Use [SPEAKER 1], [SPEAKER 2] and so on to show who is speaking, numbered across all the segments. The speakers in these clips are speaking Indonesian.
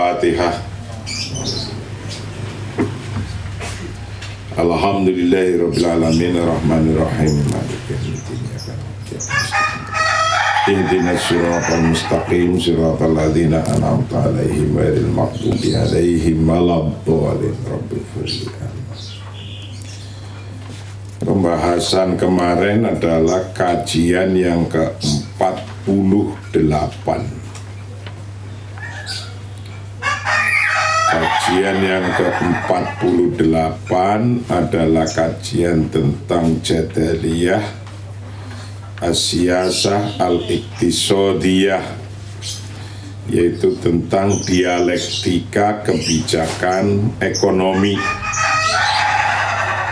[SPEAKER 1] Al-Fatihah. Alhamdulillahirabbil alamin arrahmanir rahim maliki yaumiddin ihdinas siratal mustaqim siratal ladzina an'amta 'alaihim ghairil maghdubi 'alaihim waladdallin. Pembahasan kemarin adalah kajian yang ke-48. Kajian yang ke-48 adalah kajian tentang Jadaliyah As-Siyasah Al-Iqtisadiyah, yaitu tentang dialektika kebijakan ekonomi.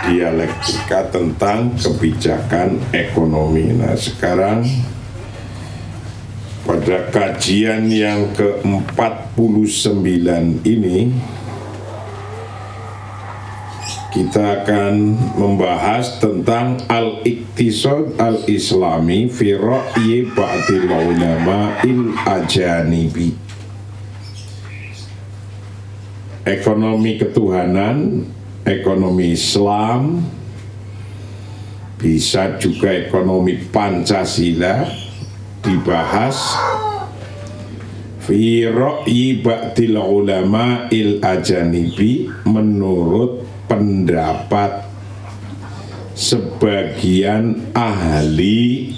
[SPEAKER 1] Dialektika tentang kebijakan ekonomi. Nah, sekarang pada kajian yang ke-49 ini kita akan membahas tentang al-iqtisad al-islami fi ra'yi ba'dil ulama il-ajanibi. Ekonomi ketuhanan, ekonomi Islam, bisa juga ekonomi Pancasila dibahas fi ra'yi ba'dil ulama il ajanibi, menurut pendapat sebagian ahli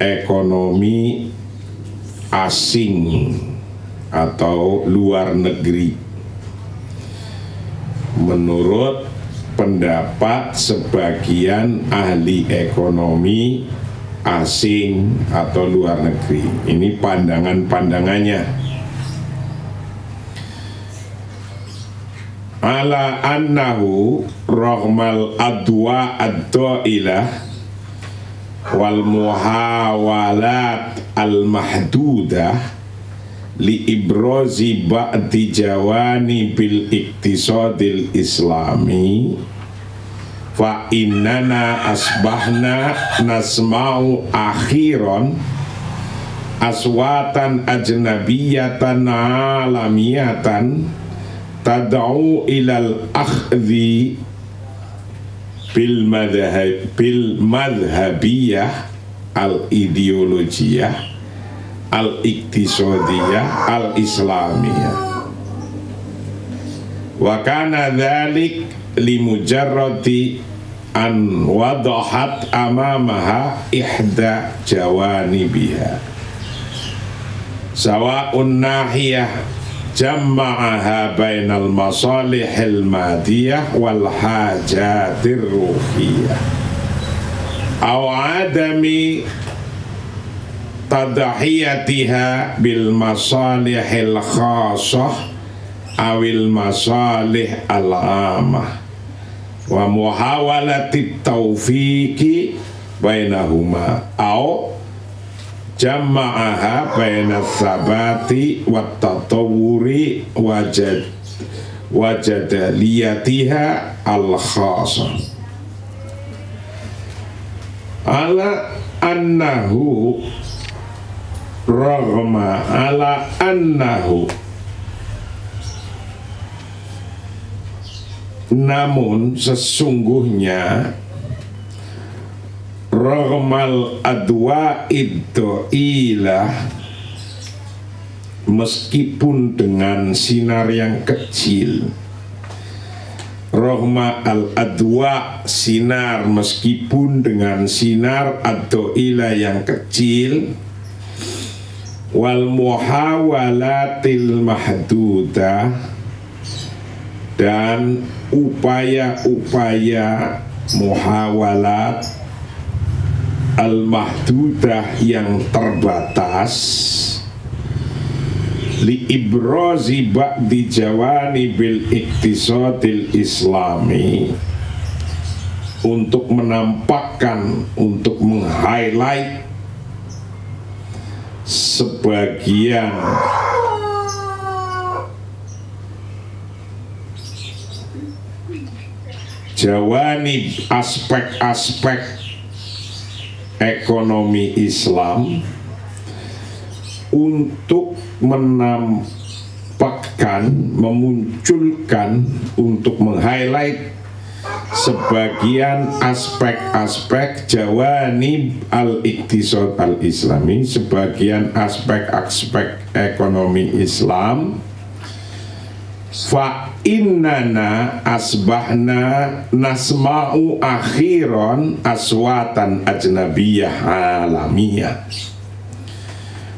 [SPEAKER 1] ekonomi asing atau luar negeri. Menurut pendapat sebagian ahli ekonomi asing atau luar negeri. Ini pandangan-pandangannya. Ala annahu rahmal adwa ad-da'ilah wal muhawalat al-mahdudah li ibrazi ba'di jawani bil iktisadil islami fa innana asbahna nasma'u akhiran aswatan ajnabiyatan alamiyatan tad'u ilal akhdhi bil madhabiyah al ideologiyah al-iqtisadiyah al-islamiyah. Wa kana dhalik limujarrati an wadahat amamaha ihda jawanibiha sawa'un nahiyah jamma'aha bainal masalihil madiyah wal hajatir ruhiyah aw adami tadahiyatiha bil masalihil khasah awil masalih al-amah wa muhawalati taufiqi bainahuma aw jamma'aha baina sabati wa tatawuri wajadaliyatiha al-khasah ala annahu Rahma ala annahu, namun sesungguhnya rahmal adwa iddo'ilah, meskipun dengan sinar yang kecil, rahma al-adwa, sinar meskipun dengan sinar ad-do'ilah yang kecil, wal muhawalatil mahdudah, dan upaya-upaya muhawalat al-mahdudah yang terbatas, li ibrazi ba'di jawanibil iktisadil islami, untuk menampakkan, untuk meng-highlight sebagian jawanib, aspek-aspek ekonomi Islam, untuk memunculkan untuk meng-highlight sebagian aspek-aspek jawanib al-iqtisad al-islami, sebagian aspek-aspek ekonomi Islam. Fa innana asbahna nasma'u akhiran aswatan ajnabiyah alamiyah.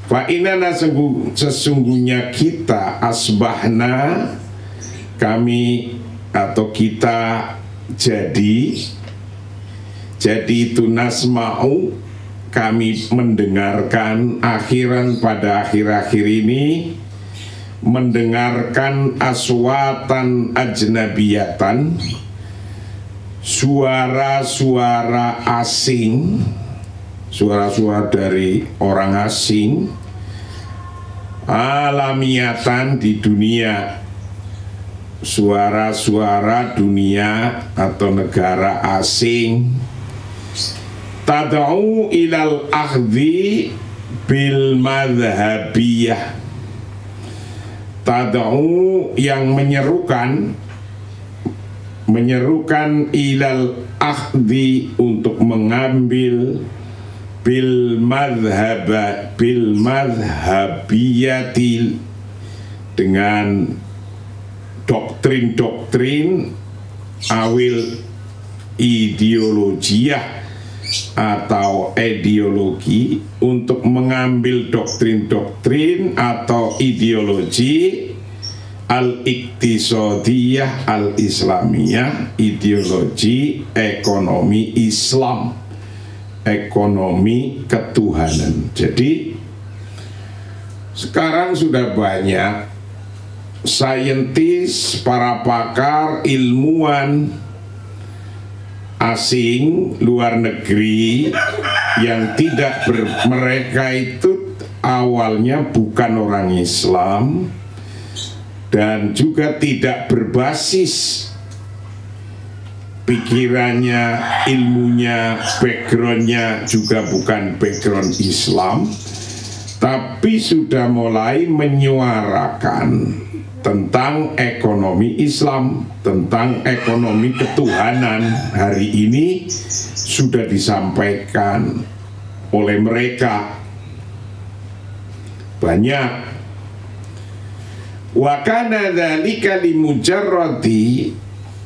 [SPEAKER 1] Fa innana sesungguhnya kita asbahna, kami atau kita jadi itu nasma'u, kami mendengarkan akhiran pada akhir-akhir ini, mendengarkan aswatan ajnabiyatan, suara-suara asing, suara-suara dari orang asing, alamiyatan di dunia, suara-suara dunia atau negara asing, tad'u ilal akhdhi bil madhabiyah, tad'u yang menyerukan ilal akhdhi untuk mengambil bil madhabiyati dengan doktrin-doktrin awil ideologiyah atau ideologi, untuk mengambil doktrin-doktrin atau ideologi al-iqtisadiyah al-islamiyah, ideologi ekonomi Islam, ekonomi ketuhanan. Jadi sekarang sudah banyak saintis, para pakar, ilmuwan asing luar negeri yang mereka itu awalnya bukan orang Islam dan juga tidak berbasis pikirannya, ilmunya, backgroundnya juga bukan background Islam, tapi sudah mulai menyuarakan tentang ekonomi Islam, tentang ekonomi ketuhanan. Hari ini sudah disampaikan oleh mereka banyak. Wa kana dzalika limujarradi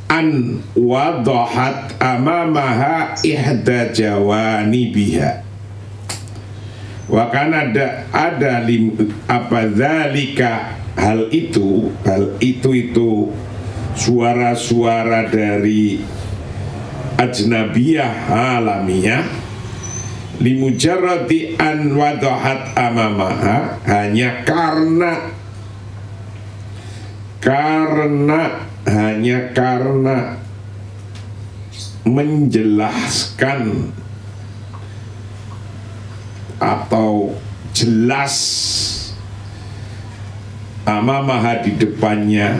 [SPEAKER 1] an wadahat amamaha ihda jawanibiha. Wa kana ada apa dzalika, hal itu suara-suara dari ajnabiyah alamiyah, limujarradi an wadahat amamaha, hanya karena menjelaskan atau jelas amamaha di depannya,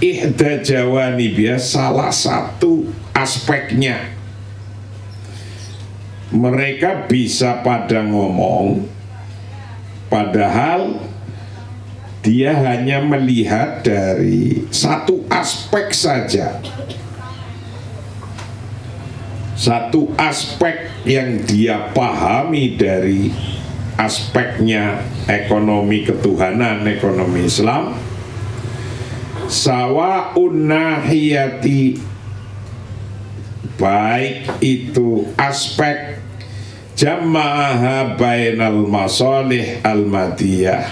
[SPEAKER 1] ihda jawanibiyah, salah satu aspeknya. Mereka bisa pada ngomong padahal dia hanya melihat dari satu aspek saja, satu aspek yang dia pahami dari aspeknya ekonomi ketuhanan, ekonomi Islam. Sawa'un nahiyati, baik itu aspek jama'aha bainal masalih al-madiyah,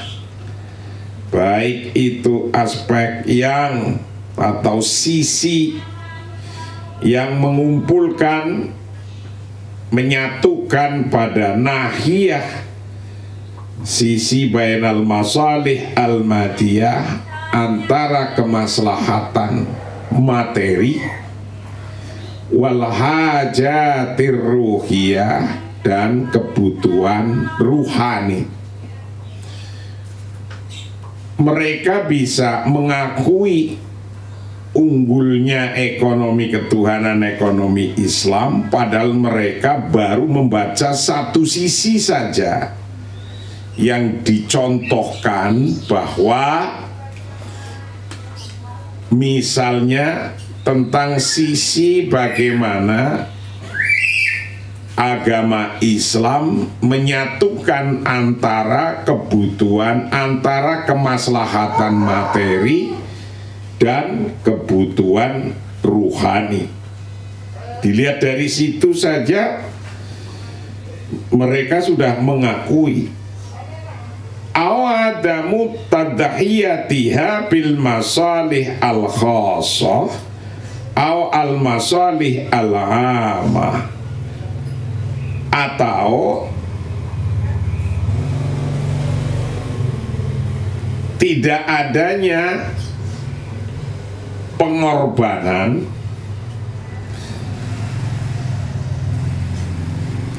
[SPEAKER 1] baik itu aspek yang atau sisi yang mengumpulkan, menyatukan pada nahiyah, sisi bainal masalih al-madiyah, antara kemaslahatan materi wal hajatir ruhiyah, dan kebutuhan ruhani. Mereka bisa mengakui unggulnya ekonomi ketuhanan, ekonomi Islam, padahal mereka baru membaca satu sisi saja, yang dicontohkan bahwa misalnya tentang sisi bagaimana agama Islam menyatukan antara kebutuhan, antara kemaslahatan materi dan kebutuhan ruhani. Dilihat dari situ saja mereka sudah mengakui awadamu tadahiyatiha bil masalih al khassah aw al masalih al amah, atau tidak adanya pengorbanan,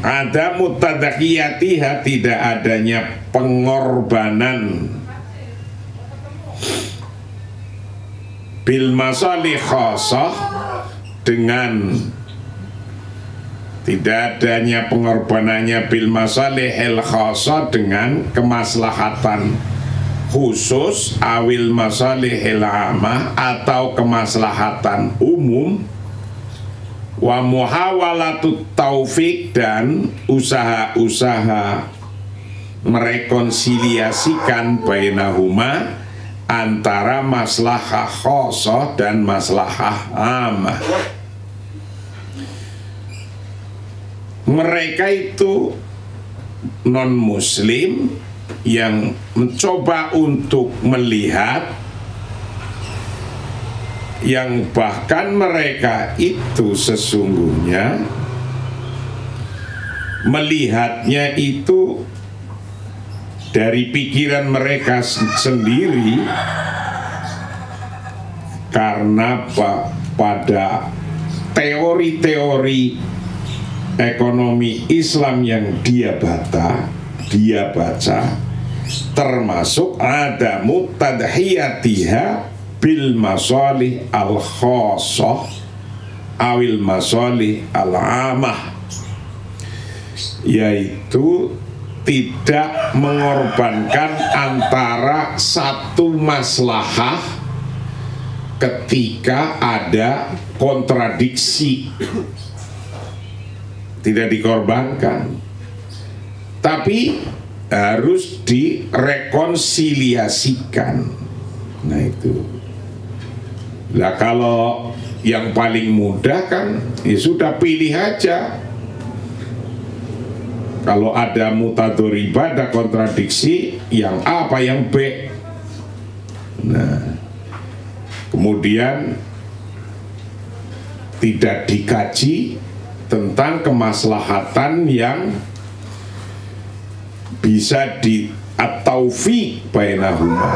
[SPEAKER 1] ada mutadakiyatiha, tidak adanya pengorbanan bil masalih khassah, dengan tidak adanya pengorbanannya bil masalih al khassah, dengan kemaslahatan khusus, awil masalih al amah, atau kemaslahatan umum, wa muhawalatut taufik, dan usaha-usaha merekonsiliasikan bainahuma, antara maslahah khosoh dan maslahah amah. Mereka itu non muslim yang mencoba untuk melihat, yang bahkan mereka itu sesungguhnya melihatnya itu dari pikiran mereka sendiri, karena pada teori-teori ekonomi Islam yang dia baca, termasuk ada mutadhiyatiha bil masalih al khassah awil masalih al amah, yaitu tidak mengorbankan antara satu maslahah ketika ada kontradiksi, tidak dikorbankan, tapi harus direkonsiliasikan. Nah itu. Nah kalau yang paling mudah kan ya sudah, pilih aja. Kalau ada mutadoribah, ada kontradiksi, yang A apa yang B. Nah, kemudian tidak dikaji tentang kemaslahatan yang bisa di-at-taufiq bainahuma,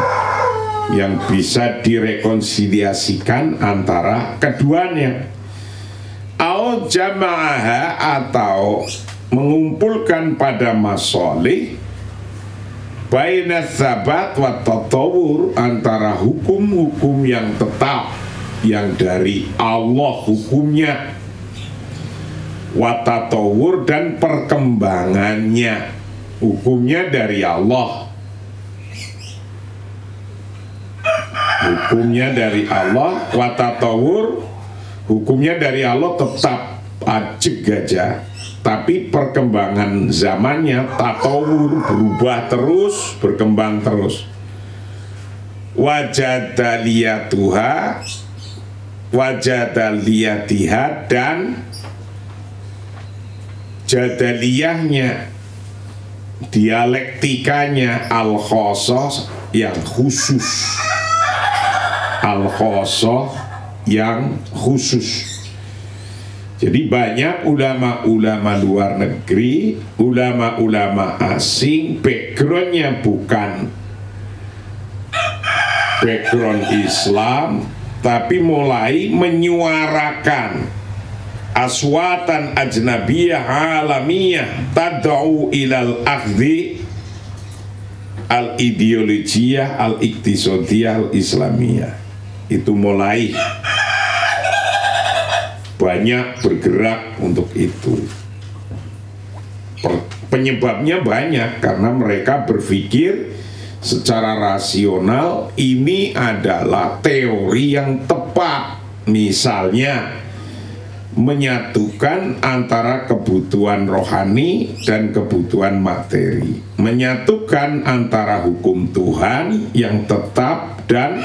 [SPEAKER 1] yang bisa direkonsiliasikan antara keduanya. Au jama'aha, atau mengumpulkan pada masolih baina tsabat wa tatawur, antara hukum-hukum yang tetap yang dari Allah hukumnya, wa tatawur, dan perkembangannya, hukumnya dari Allah, hukumnya dari Allah, wa tatawur, hukumnya dari Allah tetap ajeg aja, tapi perkembangan zamannya tatawur, berubah terus, berkembang terus. Wajadaliyatuha, wajadaliyatiha, dan jadaliyahnya, dialektikanya, al-khosoh, yang khusus, al-khosoh yang khusus. Jadi banyak ulama-ulama luar negeri, ulama-ulama asing, backgroundnya bukan background Islam, tapi mulai menyuarakan aswatan ajnabiyah alamiyah tad'u ilal akhdhi al ideologiyah al iktisodiyah al islamiyah. Itu mulai banyak bergerak untuk itu. Penyebabnya banyak, karena mereka berpikir secara rasional ini adalah teori yang tepat. Misalnya menyatukan antara kebutuhan rohani dan kebutuhan materi, menyatukan antara hukum Tuhan yang tetap dan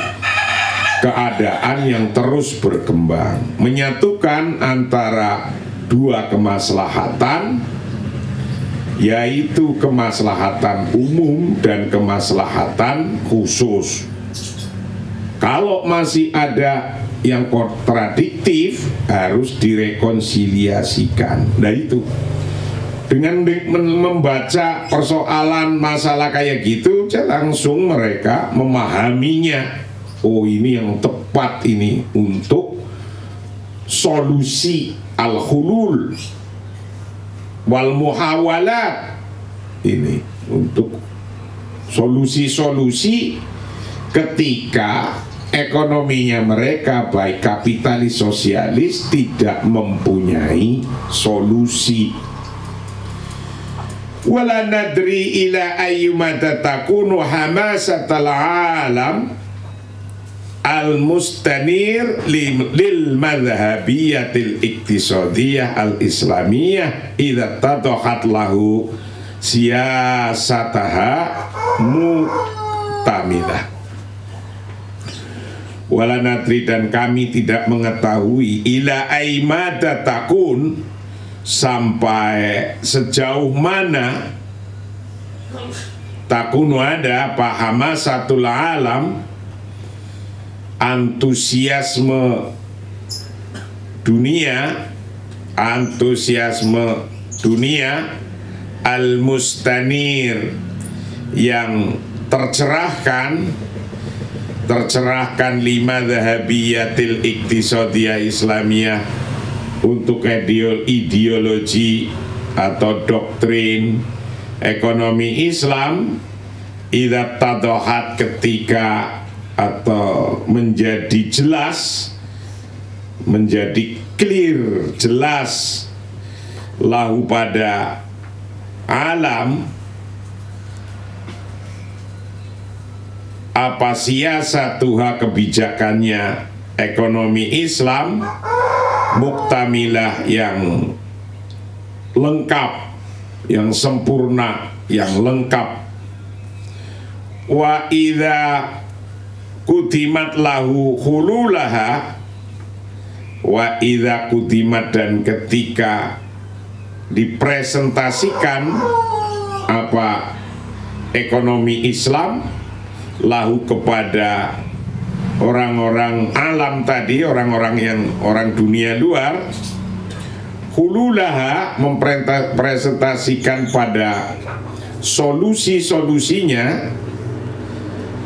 [SPEAKER 1] keadaan yang terus berkembang, menyatukan antara dua kemaslahatan, yaitu kemaslahatan umum dan kemaslahatan khusus. Kalau masih ada yang kontradiktif, harus direkonsiliasikan. Nah itu, dengan membaca persoalan masalah kayak gitu, langsung mereka memahaminya. Oh, ini yang tepat ini untuk solusi al-hulul wal muhawalat, ini untuk solusi-solusi ketika ekonominya mereka baik kapitalis sosialis tidak mempunyai solusi. Wala nadri ila ayyumata takunu hamasatal alam al-mustanir lil madhhabiyatil iktisadiyah al-islamiyah idza tadahat lahu siyasataha muktamilah. Wala nadri, dan kami tidak mengetahui ila aimada takun, sampai sejauh mana takun ada pahama satul alam, antusiasme dunia al-mustanir yang tercerahkan lima dhahabiyatil iktisadiyah islamiyah, untuk ideologi atau doktrin ekonomi Islam, idza tadahat, ketika atau menjadi jelas, menjadi clear, jelas, lahu pada alam, apa siyasatuha, kebijakannya ekonomi Islam, muktamilah, yang lengkap, yang sempurna, yang lengkap. Wa idza kudimat lahu hululaha, wa idza kudimat, dan ketika dipresentasikan apa ekonomi Islam lahu kepada orang-orang alam tadi, orang dunia luar, hululaha, mempresentasikan pada solusi-solusinya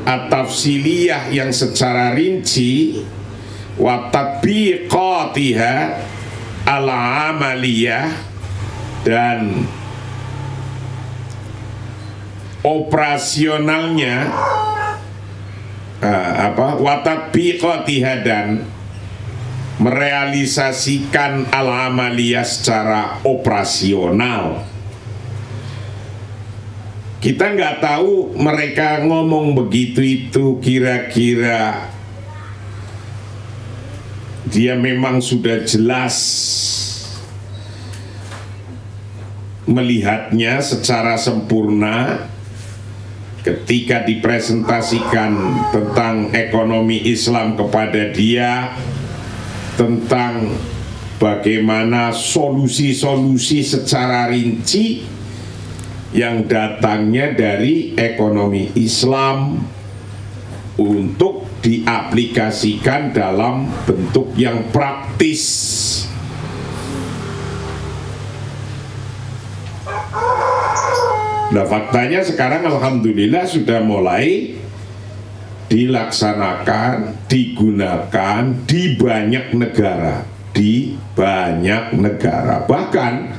[SPEAKER 1] at-tafsiliyah, yang secara rinci, wa tatbiqatiha al-amaliyah, dan operasionalnya, wa tatbiqatiha, dan merealisasikan al-amaliyah secara operasional. Kita nggak tahu mereka ngomong begitu itu kira-kira dia memang sudah jelas melihatnya secara sempurna ketika dipresentasikan tentang ekonomi Islam kepada dia, tentang bagaimana solusi-solusi secara rinci yang datangnya dari ekonomi Islam untuk diaplikasikan dalam bentuk yang praktis. Nah, faktanya sekarang alhamdulillah sudah mulai dilaksanakan, digunakan di banyak negara, bahkan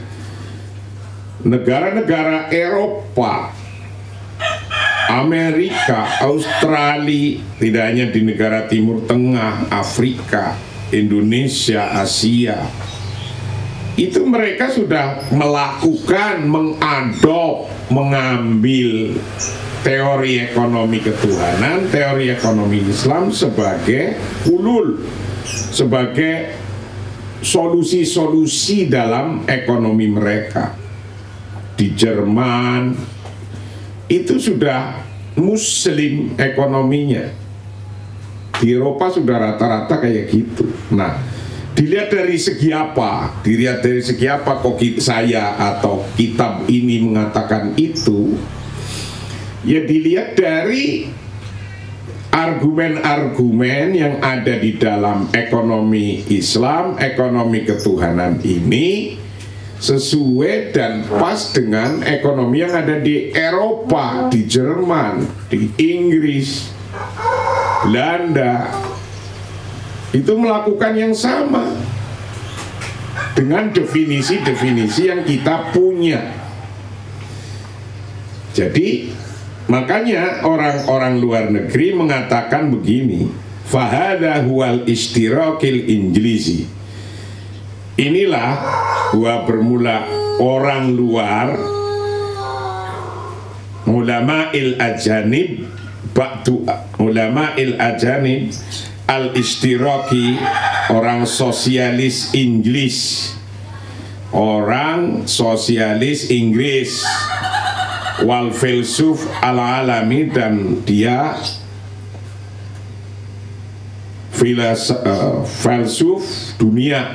[SPEAKER 1] negara-negara Eropa, Amerika, Australia, tidak hanya di negara Timur Tengah, Afrika, Indonesia, Asia, itu mereka sudah melakukan, mengambil teori ekonomi ketuhanan, teori ekonomi Islam sebagai ulul, sebagai solusi-solusi dalam ekonomi mereka. Di Jerman itu sudah muslim ekonominya, di Eropa sudah rata-rata kayak gitu. Nah, dilihat dari segi apa? Dilihat dari segi apa kok saya atau kitab ini mengatakan itu? Ya dilihat dari argumen-argumen yang ada di dalam ekonomi Islam, ekonomi ketuhanan ini sesuai dan pas dengan ekonomi yang ada di Eropa, di Jerman, di Inggris, Belanda. Itu melakukan yang sama dengan definisi-definisi yang kita punya. Jadi makanya orang-orang luar negeri mengatakan begini, fahada huwal istirakil injilizi. Inilah gua bermula orang luar, ulama il ajanib, ba'du ulama il ajanib al-istiraki, orang sosialis Inggris, orang sosialis Inggris, wal filsuf al-alami, dan dia filsuf dunia,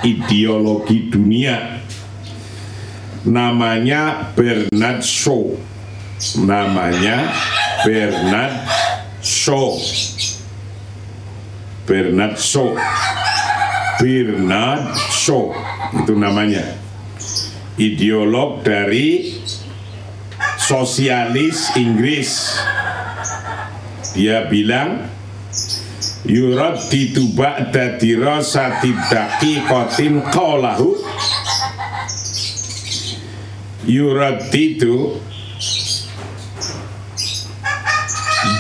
[SPEAKER 1] ideologi dunia, namanya Bernard Shaw, namanya Bernard Shaw, Bernard Shaw, Bernard Shaw itu namanya, ideolog dari sosialis Inggris. Dia bilang yuraddidu ba'da dirasati daqiqatin qawlahu, yuraddidu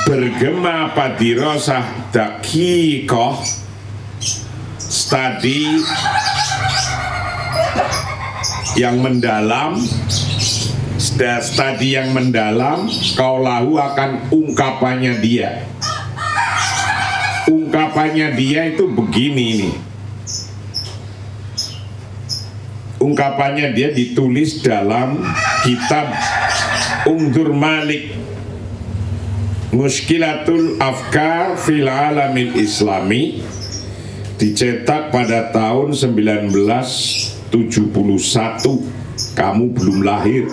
[SPEAKER 1] bergema pada dirasah daqiqah, studi yang mendalam, studi yang mendalam, qawlahu akan ungkapannya dia. Ungkapannya dia itu begini nih. Ungkapannya dia ditulis dalam kitab Ungdur Malik, Muskilatul Afkar fil Alamil Islami, dicetak pada tahun 1971. Kamu belum lahir.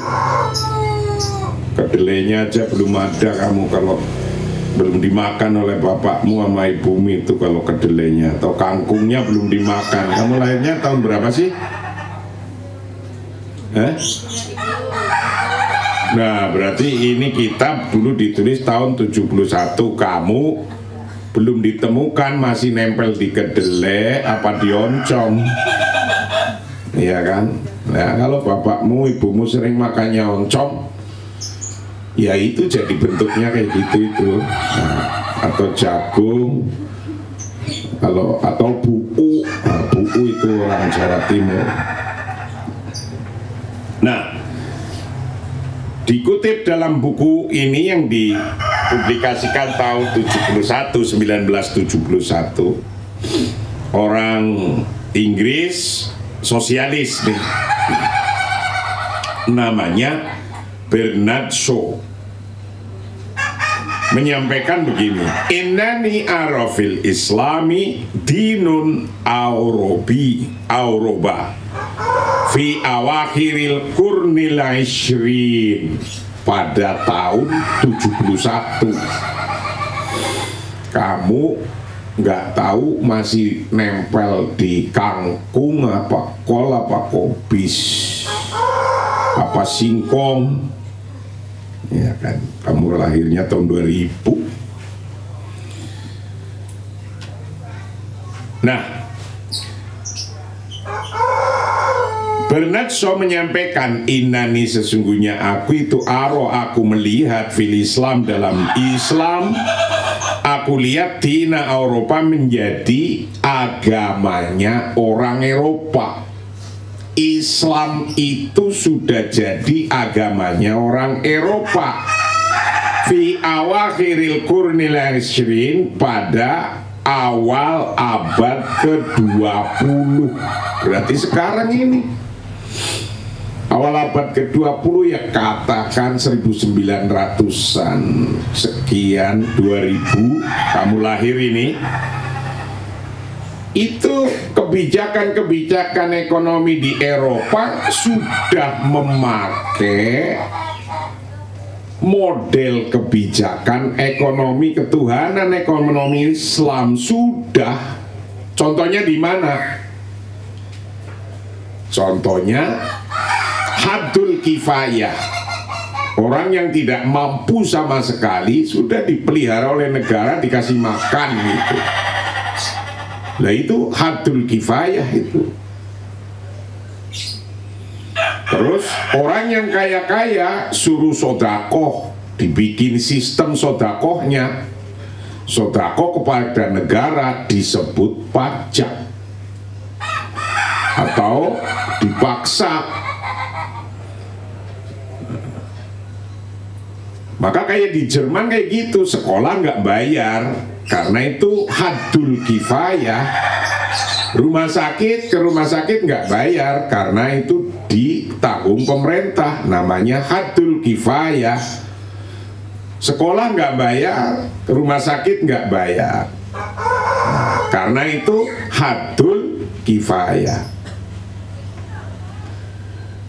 [SPEAKER 1] Kedelainya aja belum ada kamu kalau belum dimakan oleh bapakmu sama ibumu itu, kalau kedelainya atau kangkungnya belum dimakan. Kamu lahirnya tahun berapa sih? Nah, berarti ini kitab dulu ditulis tahun 71. Kamu belum ditemukan, masih nempel di kedelai apa di oncom. Iya kan? Nah, kalau bapakmu, ibumu sering makannya oncom, ya itu jadi bentuknya kayak gitu itu. Nah, atau jagung, atau buku. Nah, buku itu orang Jawa Timur. Nah, dikutip dalam buku ini yang dipublikasikan tahun 1971, orang Inggris sosialis nih, namanya Bernard Shaw, menyampaikan begini, innani arafil islami dinun Auroba fi awakhiril qurnil ishrin, pada tahun 71. Kamu nggak tahu masih nempel di kangkung apa kol apa kobis apa singkong, ya kan? Kamu lahirnya tahun 2000. Nah, Bernard Shaw menyampaikan, inani sesungguhnya aku itu aku melihat fil Islam, dalam Islam, aku lihat di Eropa menjadi agamanya orang Eropa. Islam itu sudah jadi agamanya orang Eropa. Fi awakhiril qurnil 20 pada awal abad ke-20. Berarti sekarang ini awal abad ke-20, ya katakan 1900-an sekian, 2000 kamu lahir ini. Itu kebijakan-kebijakan ekonomi di Eropa sudah memakai model kebijakan ekonomi ketuhanan, ekonomi Islam sudah. Contohnya di mana? Contohnya hadul kifayah. Orang yang tidak mampu sama sekali sudah dipelihara oleh negara, dikasih makan gitu. Nah itu hadul kifayah itu. Terus orang yang kaya-kaya suruh sodakoh, dibikin sistem sodakohnya. Sodakoh kepada negara disebut pajak atau dipaksa. Maka kayak di Jerman kayak gitu, sekolah nggak bayar karena itu hadul kifayah. Rumah sakit ke rumah sakit nggak bayar karena itu ditanggung pemerintah, namanya hadul kifayah. Sekolah nggak bayar, rumah sakit nggak bayar, karena itu hadul kifayah.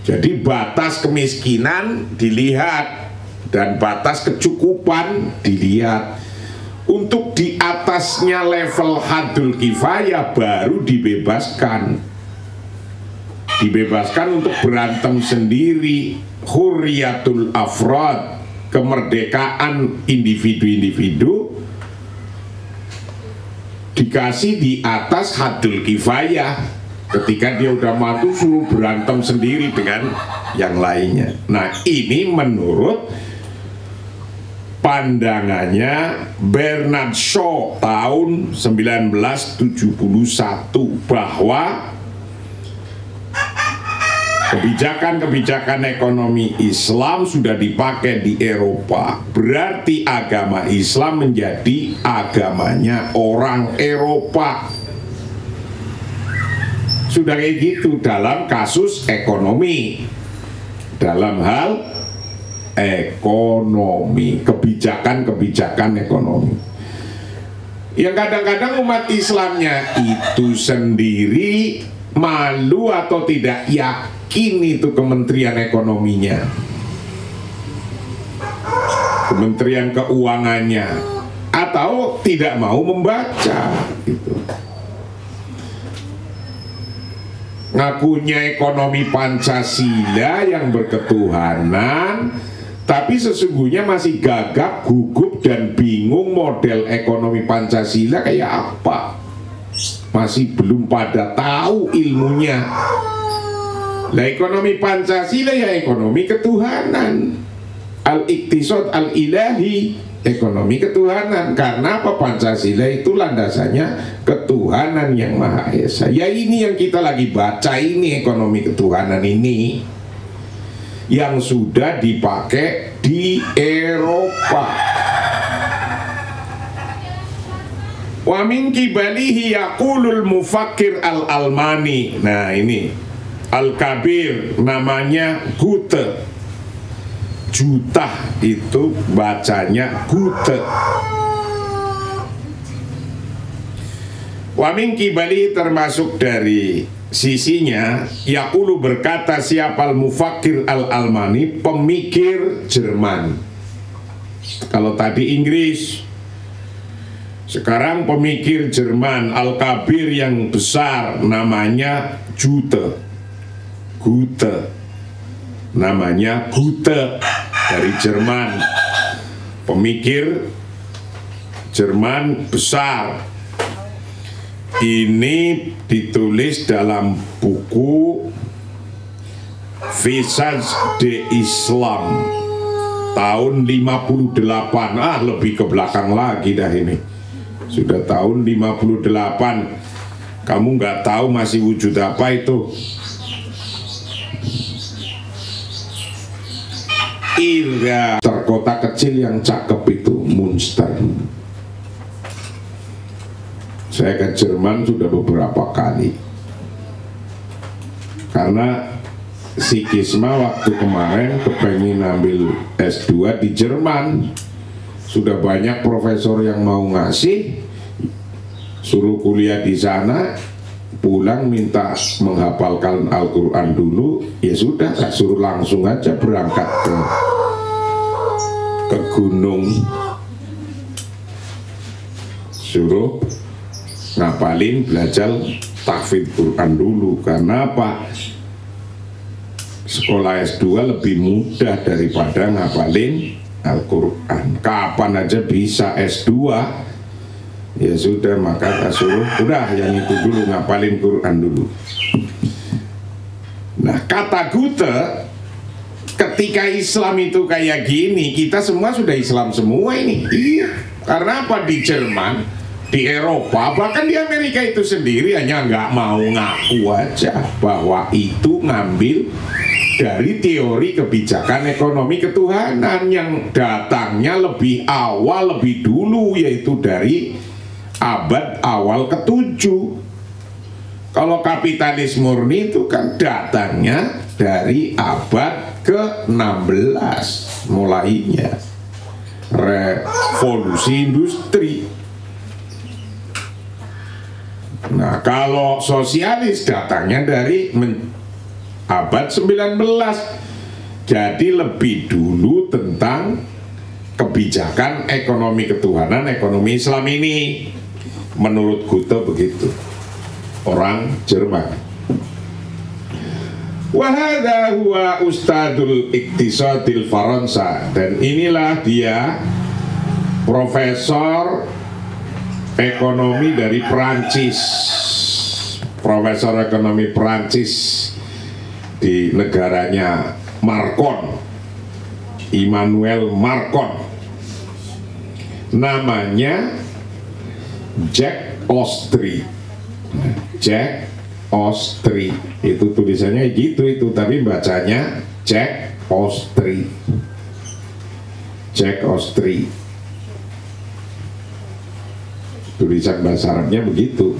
[SPEAKER 1] Jadi batas kemiskinan dilihat dan batas kecukupan dilihat. Untuk di atasnya level hadul kifayah baru dibebaskan. Dibebaskan untuk berantem sendiri, hurriyatul afrad, kemerdekaan individu-individu, dikasih di atas hadul kifayah. Ketika dia udah mati suruh berantem sendiri dengan yang lainnya. Nah ini menurut pandangannya Bernard Shaw tahun 1971 bahwa kebijakan-kebijakan ekonomi Islam sudah dipakai di Eropa. Berarti agama Islam menjadi agamanya orang Eropa. Sudah kayak gitu dalam kasus ekonomi. Dalam hal ekonomi, kebijakan-kebijakan ekonomi. Yang kadang-kadang umat Islamnya itu sendiri malu atau tidak yakin itu kementerian ekonominya, kementerian keuangannya, atau tidak mau membaca gitu. Ngakunya ekonomi Pancasila yang berketuhanan, tapi sesungguhnya masih gagap, gugup, dan bingung model ekonomi Pancasila kayak apa. Masih belum pada tahu ilmunya. Nah ekonomi Pancasila ya ekonomi ketuhanan, al-iktisad al-ilahi, ekonomi ketuhanan. Karena apa? Pancasila itu landasannya ketuhanan yang Maha Esa. Ya ini yang kita lagi baca ini, ekonomi ketuhanan ini yang sudah dipakai di Eropa. Wa min kibalihi yaqulul mufakkir al-Almani. Nah ini Al-Kabir, namanya Goethe. Juta itu bacanya Goethe. Wa min kibalihi termasuk dari sisinya, yaqulu berkata siapa al-mufakkir al-Almani, pemikir Jerman. Kalau tadi Inggris, sekarang pemikir Jerman, Al-Kabir yang besar, namanya Goethe. Goethe, namanya Goethe dari Jerman, pemikir Jerman besar. Ini ditulis dalam buku Visage de Islam, tahun 58, lebih ke belakang lagi dah ini. Sudah tahun 58. Kamu nggak tahu masih wujud apa itu? Irga terkota kecil yang cakep itu Münster. Saya ke Jerman sudah beberapa kali karena si Kisma waktu kemarin kepengen ambil S2 di Jerman. Sudah banyak profesor yang mau ngasih, suruh kuliah di sana, pulang minta menghafalkan Al-Quran dulu. Ya sudah, saya suruh langsung aja berangkat ke gunung, suruh ngapalin, belajar tahfidz Quran dulu. Karena apa? Sekolah S2 lebih mudah daripada ngapalin Al-Quran. Kapan aja bisa S2. Ya sudah, maka suruh udah yang itu dulu, ngapalin Quran dulu. Nah, kata Goethe, ketika Islam itu kayak gini, kita semua sudah Islam semua ini. Iya, karena apa? Di Jerman, di Eropa, bahkan di Amerika itu sendiri hanya nggak mau ngaku aja bahwa itu ngambil dari teori kebijakan ekonomi ketuhanan yang datangnya lebih awal, lebih dulu, yaitu dari abad awal ke-7. Kalau kapitalis murni itu kan datangnya dari abad ke-16 mulainya, revolusi industri. Nah, kalau sosialis datangnya dari abad 19. Jadi lebih dulu tentang kebijakan ekonomi ketuhanan, ekonomi Islam ini. Menurut Goethe begitu, orang Jerman. Wahada huwa ustadul iktisadil Faransa, dan inilah dia profesor ekonomi dari Perancis, profesor ekonomi Perancis di negaranya Marcon, Immanuel Marcon. Namanya Jack Ostry. Jack Ostry itu tulisannya gitu itu, tapi bacanya Jack Ostry. Jack Ostry, tulisan bahasa Arabnya begitu.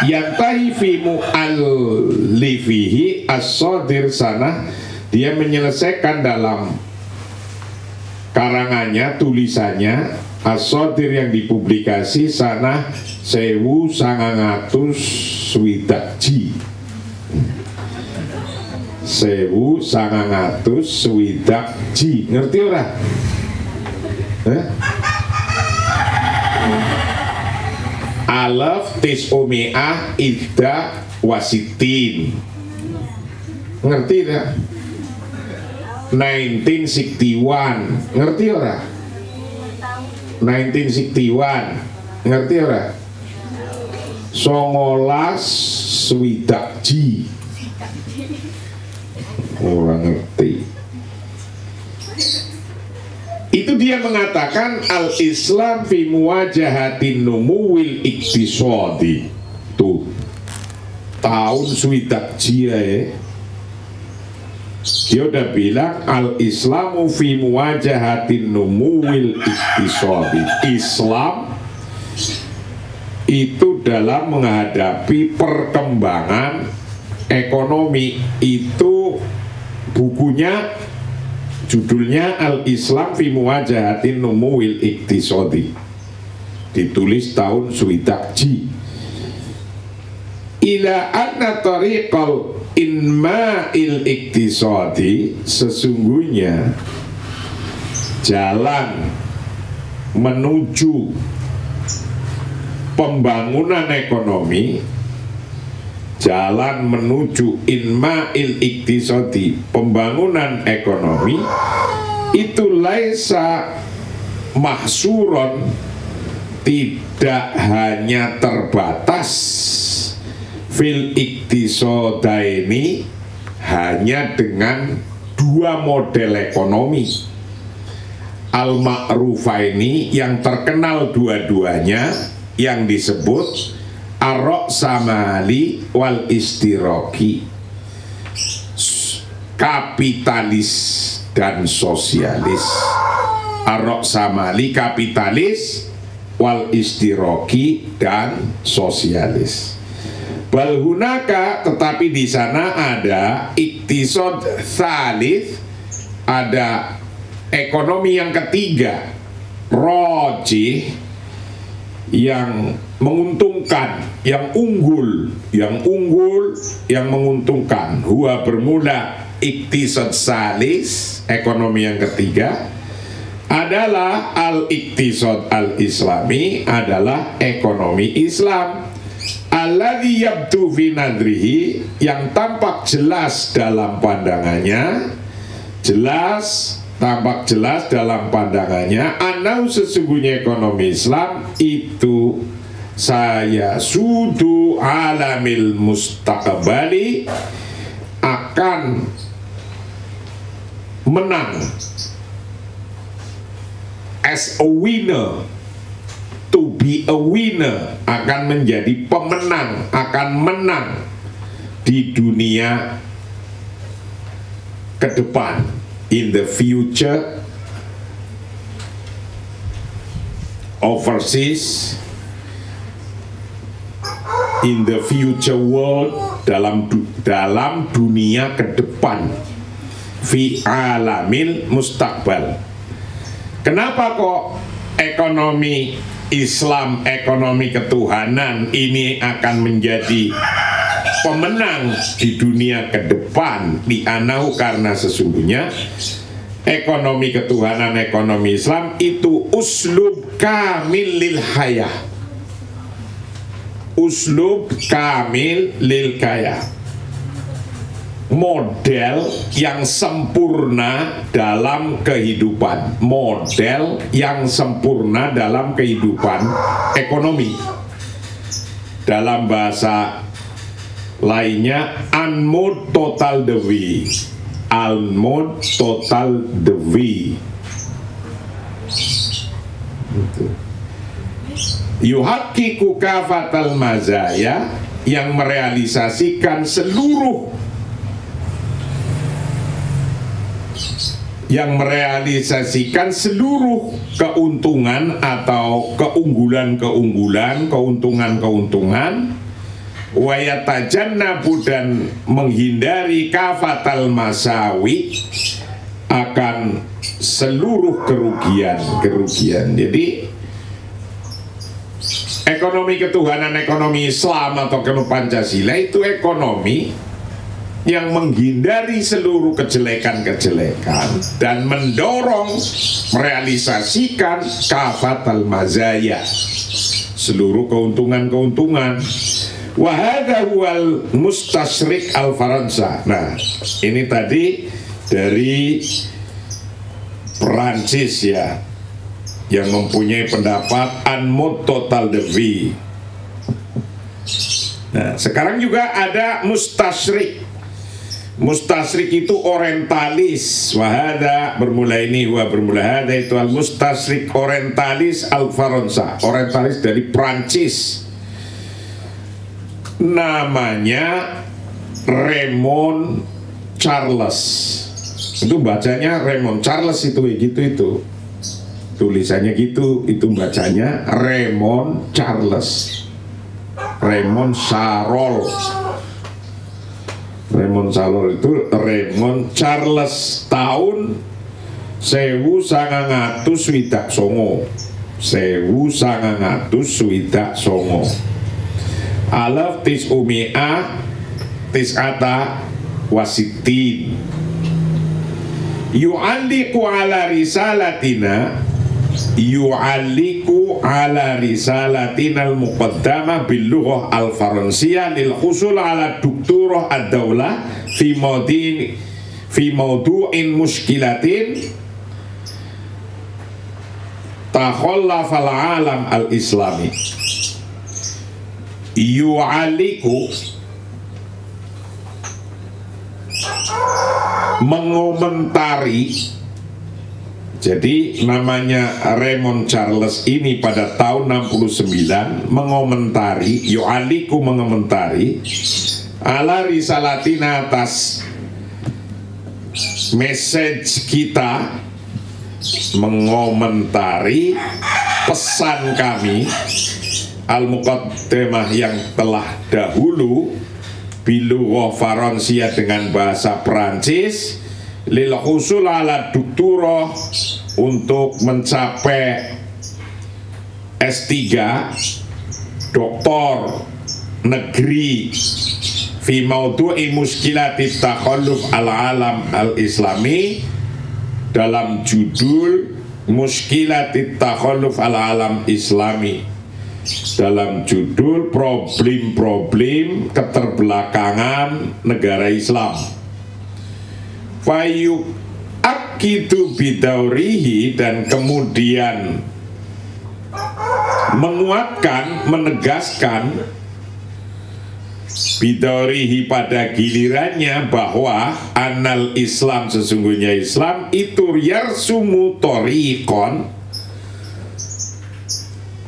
[SPEAKER 1] Yantahi fi mu'allifihi as-sadir sana, dia menyelesaikan dalam karangannya, tulisannya as-sadir yang dipublikasi sana 1960 1960. Ngerti ora? Alaf tis'umi'ah idda wasitin. Ngerti tak? 1961. Ngerti ora? 1961. Ngerti ora? 1960. Orang ngerti. Itu dia mengatakan al-Islam fi muwajahatin numuwil iktisadi. Tuh, tahun swidak jia ya. Dia udah bilang al-Islamu fi muwajahatin numuwil iktisadi. Islam itu dalam menghadapi perkembangan ekonomi. Itu bukunya, judulnya Al-Islam fi muwajahatin numuwil iktisadi, ditulis tahun Suwitakji. Ila anna tariqal inma'il iktisadi, sesungguhnya jalan menuju pembangunan ekonomi, jalan menuju inma'il iktisadi, pembangunan ekonomi, itu laisa mahsuron, tidak hanya terbatas fil iktisadaini, hanya dengan dua model ekonomi. al-ma'rufaini yang terkenal dua-duanya yang disebut ar-ra'samali wal istiraki, kapitalis dan sosialis. Ar-ra'samali kapitalis, wal istiraki dan sosialis. Bal hunaka, tetapi di sana ada iktisad tsalits, ada ekonomi yang ketiga, rajih, yang menguntungkan, yang unggul, yang menguntungkan. Huwa bermula iktisad tsalits, ekonomi yang ketiga adalah al-iktisad al-islami, adalah ekonomi Islam. Alladzi yabdu fi nadrihi, yang tampak jelas dalam pandangannya, tampak jelas dalam pandangannya, anau sesungguhnya ekonomi Islam itu saya sudu alamil mustaqbali, akan menang as a winner, to be a winner, akan menjadi pemenang, akan menang di dunia ke depan, in the future, overseas, in the future world, dalam dunia ke depan, fi alamil mustaqbal. Kenapa kok ekonomi Islam, ekonomi ketuhanan ini akan menjadi pemenang di dunia ke depan? Li'anau, karena sesungguhnya ekonomi ketuhanan, ekonomi Islam itu uslub kamil lil hayah, uslub kamil lil hayah, model yang sempurna dalam kehidupan, model yang sempurna dalam kehidupan ekonomi. Dalam bahasa lainnya, unmode total the way, unmode total the way. Yuhaqiqu kafatal mazaya, yang merealisasikan seluruh keuntungan atau keunggulan-keunggulan, keuntungan-keuntungan, wa yatajannabu, dan menghindari kafatal masawi, akan seluruh kerugian. Jadi ekonomi ketuhanan, ekonomi Islam atau ekonomi Pancasila itu ekonomi yang menghindari seluruh kejelekan-kejelekan dan mendorong, merealisasikan kafatal mazaya, seluruh keuntungan-keuntungan. Wa hadza huwal mustasyrik al-Faransa. Nah, ini tadi dari Perancis ya, yang mempunyai pendapat unmode total the V. Nah, sekarang juga ada mustasyrik. Mustasyrik itu orientalis. Wahada bermula ini, bermula hada itu al mustasyrik orientalis al Faransa, orientalis dari Prancis. Namanya Raymond Charles. Itu bacanya Raymond Charles itu gitu. Tulisannya gitu, itu bacanya Raymond Charles. Raymond Charles. Raymond Charles itu Raymond Charles tahun 1909. Alaf tis'umi'ah tis'ata wasitin. Yu'alliku ala risalatina, yu'alliku ala risalatina al-muqaddamah bil-lughah al-faransiyah lil husul ala doktorah ad-daulah fi maudu'in muskilatin takhallaf al-alam al-islami. Yu'alliku, mengomentari Jadi namanya Raymond Charles ini pada tahun 69 mengomentari, yu'aliku mengomentari ala risalatina atas message kita, mengomentari pesan kami al-muqaddimah yang telah dahulu bilugha Faransia dengan bahasa Prancis lil husul ala doktorah untuk mencapai S3 doktor negeri fi maudu'i muskilatit takhalluf al-alam al-islami dalam judul muskilatit takhalluf al-alam islami, dalam judul problem-problem keterbelakangan negara Islam. Fayu akitu bidaurihi, dan kemudian menguatkan, menegaskan bidaurihi pada gilirannya bahwa anal Islam, sesungguhnya Islam itu yarsumu toriqon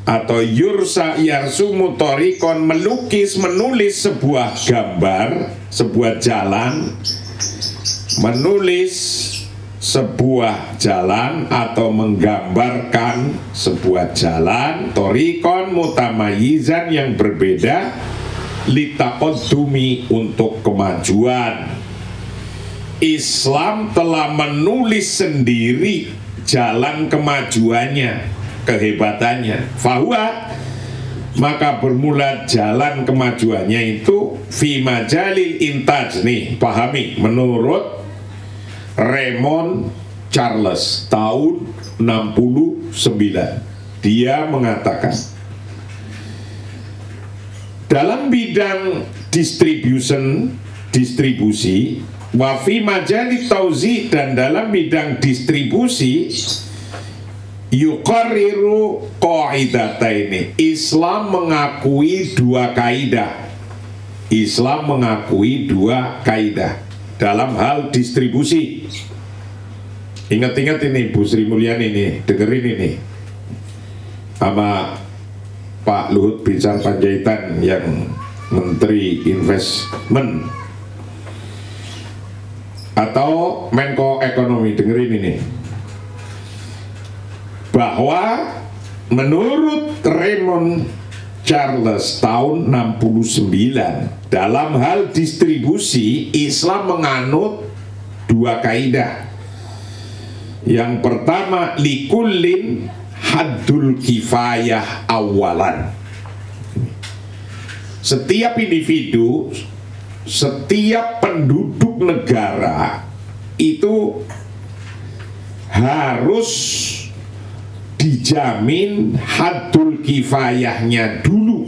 [SPEAKER 1] atau yarsumu toriqon, melukis, menulis sebuah gambar, sebuah jalan, menulis sebuah jalan atau menggambarkan sebuah jalan, toriqon mutamayizan yang berbeda, litaqaddumi untuk kemajuan. Islam telah menulis sendiri jalan kemajuannya, kehebatannya. Fahuwa, maka bermula jalan kemajuannya itu fi majalil intaj. Nih, pahami, menurut Raymond Charles tahun 69, dia mengatakan dalam bidang distribusi, wafi majali tauzi, dan dalam bidang distribusi, yuqarriru qaidataini, Islam mengakui dua kaidah. Islam mengakui dua kaidah dalam hal distribusi. Ingat-ingat ini Bu Sri Mulyani, ini dengerin ini sama Pak Luhut Binsar Panjaitan yang Menteri Investment atau Menko Ekonomi, dengerin ini, bahwa menurut Raymond Charles tahun 69 dalam hal distribusi Islam menganut dua kaidah. Yang pertama, likullin haddul kifayah awalan. Setiap individu, setiap penduduk negara itu harus dijamin haddul kifayahnya dulu,